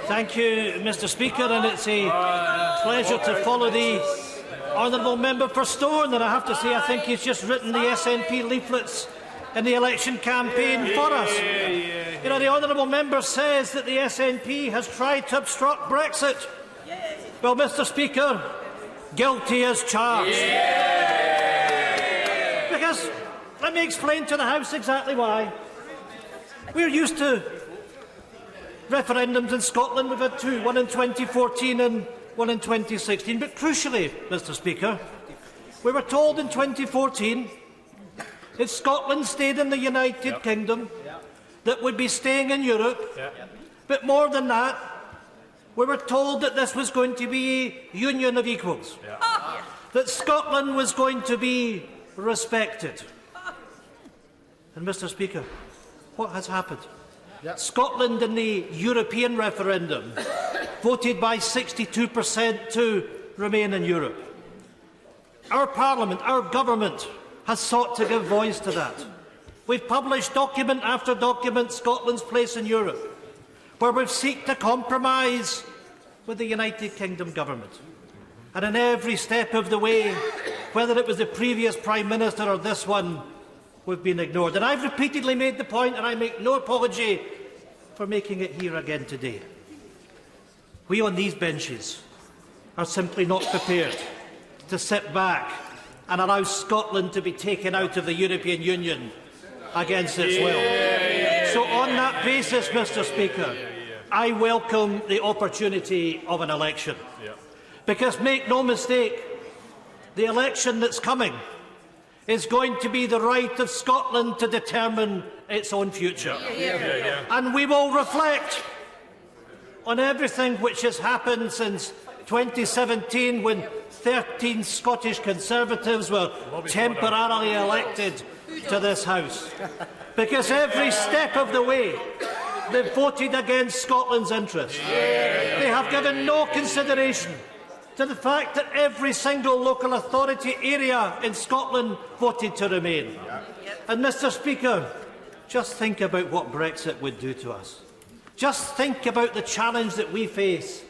Thank you, Mr. Speaker, and it's a pleasure to follow the honourable member for Stone. And I have to say, I think he's just written the SNP leaflets in the election campaign for us. You know, the honourable member says that the SNP has tried to obstruct Brexit. Well, Mr. Speaker, guilty as charged. Because let me explain to the House exactly why. We're used to referendums in Scotland. We've had two, one in 2014 and one in 2016. But crucially, Mr. Speaker, we were told in 2014 that Scotland stayed in the United Kingdom, that would be staying in Europe. But more than that, we were told that this was going to be a union of equals, that Scotland was going to be respected. And, Mr. Speaker, what has happened? Scotland in the European referendum voted by 62% to remain in Europe. Our Parliament, our government, has sought to give voice to that. We've published document after document, Scotland's place in Europe, where we've sought to compromise with the United Kingdom government. And in every step of the way, whether it was the previous Prime Minister or this one, we've been ignored. And I've repeatedly made the point, and I make no apology for making it here again today. We on these benches are simply not prepared to sit back and allow Scotland to be taken out of the European Union against its will. So on that basis, Mr. Speaker, I welcome the opportunity of an election. Because make no mistake, the election that's coming is going to be the right of Scotland to determine its own future. And we will reflect on everything which has happened since 2017, when 13 Scottish Conservatives were temporarily elected to this House. Because every step of the way, they've voted against Scotland's interests. They have given no consideration to the fact that every single local authority area in Scotland voted to remain. And, Mr. Speaker, just think about what Brexit would do to us. Just think about the challenge that we face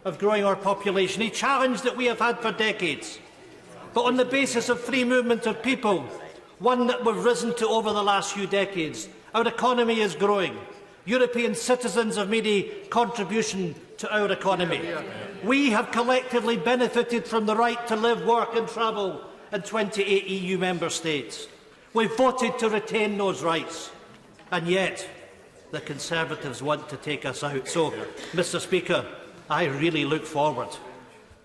of growing our population, a challenge that we have had for decades. But on the basis of free movement of people, one that we've risen to over the last few decades, our economy is growing. European citizens have made a contribution to our economy. We have collectively benefited from the right to live, work and travel in 28 EU member states. We voted to retain those rights, and yet the Conservatives want to take us out. So, Mr. Speaker, I really look forward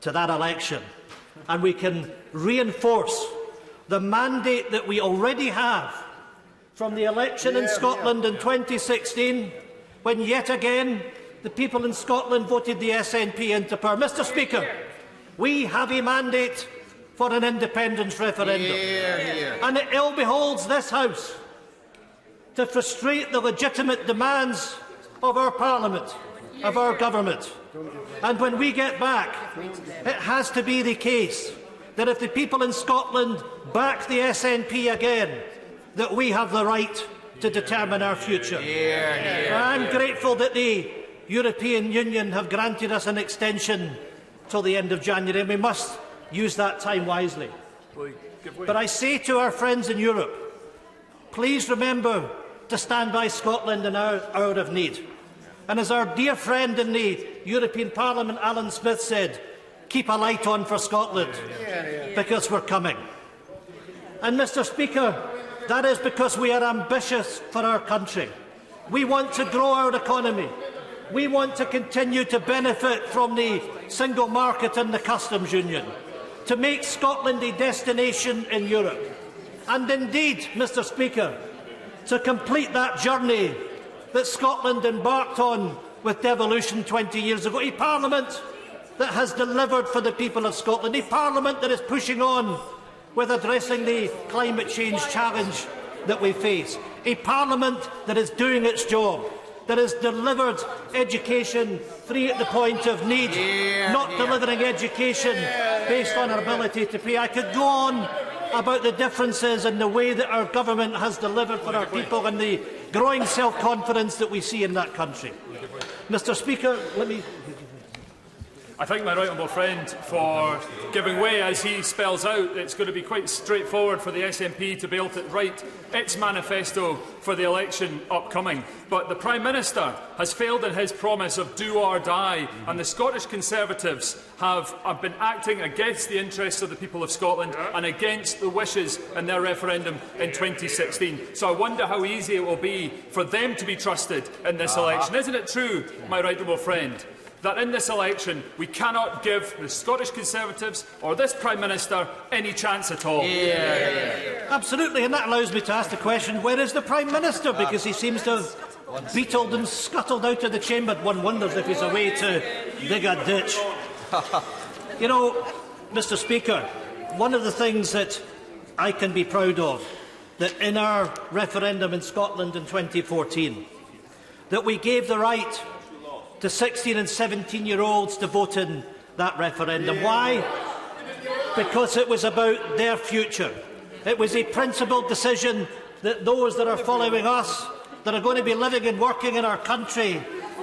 to that election, and we can reinforce the mandate that we already have from the election in Scotland in 2016, when yet again the people in Scotland voted the SNP into power. Mr. Speaker, we have a mandate for an independence referendum, and it ill beholds this House to frustrate the legitimate demands of our Parliament, of our government. And when we get back, it has to be the case that if the people in Scotland back the SNP again, that we have the right to determine our future. I'm grateful that the European Union have granted us an extension till the end of January, and we must use that time wisely. But I say to our friends in Europe, please remember to stand by Scotland in our hour of need. And as our dear friend in the European Parliament, Alan Smith, said, keep a light on for Scotland, because we're coming. And, Mr. Speaker, that is because we are ambitious for our country. We want to grow our economy. We want to continue to benefit from the single market and the customs union, to make Scotland a destination in Europe. And indeed, Mr. Speaker, to complete that journey that Scotland embarked on with devolution 20 years ago, a Parliament that has delivered for the people of Scotland, a Parliament that is pushing on with addressing the climate change challenge that we face, a Parliament that is doing its job, that has delivered education free at the point of need, not delivering education based on our ability to pay. I could go on about the differences in the way that our government has delivered for our people and the growing self-confidence that we see in that country. Mr. Speaker, I thank my right honourable friend for giving way. As he spells out, it's going to be quite straightforward for the SNP to be able to write its manifesto for the election upcoming. But the Prime Minister has failed in his promise of do or die, and the Scottish Conservatives have been acting against the interests of the people of Scotland and against the wishes in their referendum in 2016. So I wonder how easy it will be for them to be trusted in this election. Isn't it true, my right honourable friend, that in this election we cannot give the Scottish Conservatives or this Prime Minister any chance at all? Absolutely, and that allows me to ask the question, where is the Prime Minister? Because he seems to have beetled and scuttled out of the chamber. One wonders if he's away to dig a ditch. You know, Mr. Speaker, one of the things that I can be proud of, that in our referendum in Scotland in 2014, that we gave the right to 16 and 17-year-olds to vote in that referendum. Why? Because it was about their future. It was a principled decision that those that are following us, that are going to be living and working in our country,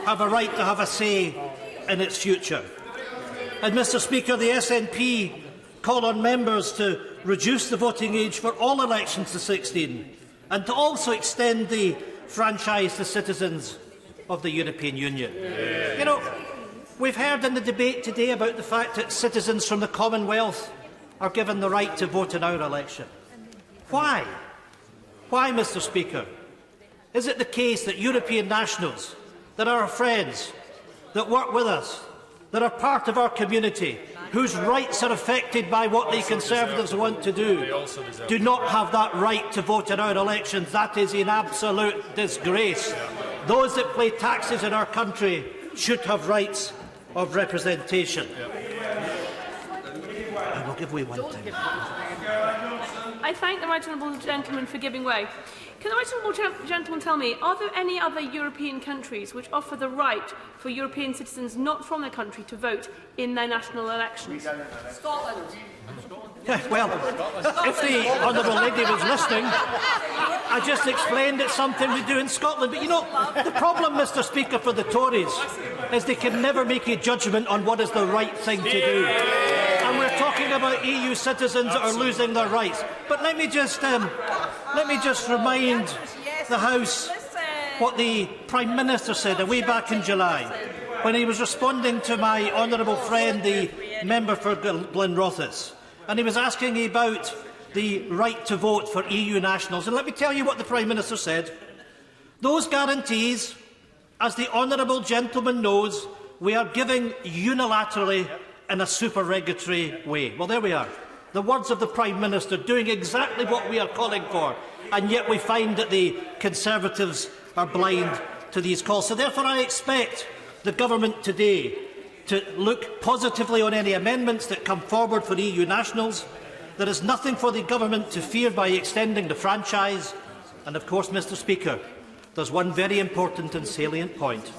have a right to have a say in its future. And, Mr. Speaker, the SNP call on members to reduce the voting age for all elections to 16 and to also extend the franchise to citizens of the European Union. You know, we've heard in the debate today about the fact that citizens from the Commonwealth are given the right to vote in our election. Why? Why, Mr. Speaker? Is it the case that European nationals, that are our friends, that work with us, that are part of our community, whose rights are affected by what the Conservatives want to do not have that right to vote in our elections? That is an absolute disgrace. Those that pay taxes in our country should have rights of representation. I will give way one time. I thank the right honourable gentleman for giving way. Can the right honourable gentleman tell me, are there any other European countries which offer the right for European citizens not from their country to vote in their national elections? Scotland. Well, if the honourable lady was listening, I just explained it's something we do in Scotland. But you know, the problem, Mr. Speaker, for the Tories is they can never make a judgment on what is the right thing to do. And we're talking about EU citizens that are losing their rights. But let me just remind the House what the Prime Minister said way back in July, when he was responding to my honourable friend, the member for Glenrothes, and he was asking about the right to vote for EU nationals. And let me tell you what the Prime Minister said. Those guarantees, as the honourable gentleman knows, we are giving unilaterally in a supererogatory way. Well, there we are. The words of the Prime Minister doing exactly what we are calling for, and yet we find that the Conservatives are blind to these calls. So therefore I expect the Government today to look positively on any amendments that come forward for EU nationals. There is nothing for the Government to fear by extending the franchise. And of course, Mr. Speaker, there's one very important and salient point,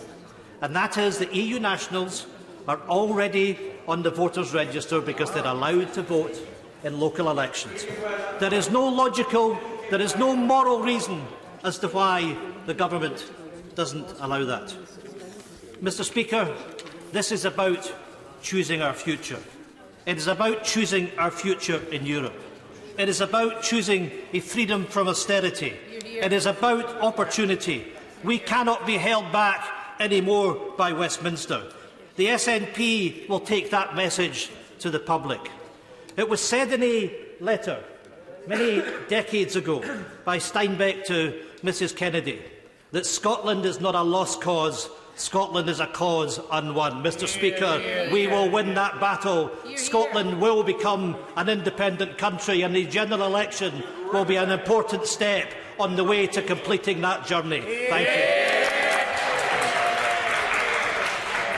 and that is that EU nationals are already on the voters' register because they're allowed to vote in local elections. There is no logical, there is no moral reason as to why the Government doesn't allow that. Mr. Speaker, this is about choosing our future. It is about choosing our future in Europe. It is about choosing a freedom from austerity. It is about opportunity. We cannot be held back anymore by Westminster. The SNP will take that message to the public. It was said in a letter many decades ago by Steinbeck to Mrs Kennedy that Scotland is not a lost cause, Scotland is a cause unwon. Mr. Speaker, we will win that battle. Scotland will become an independent country, and the general election will be an important step on the way to completing that journey. Thank you.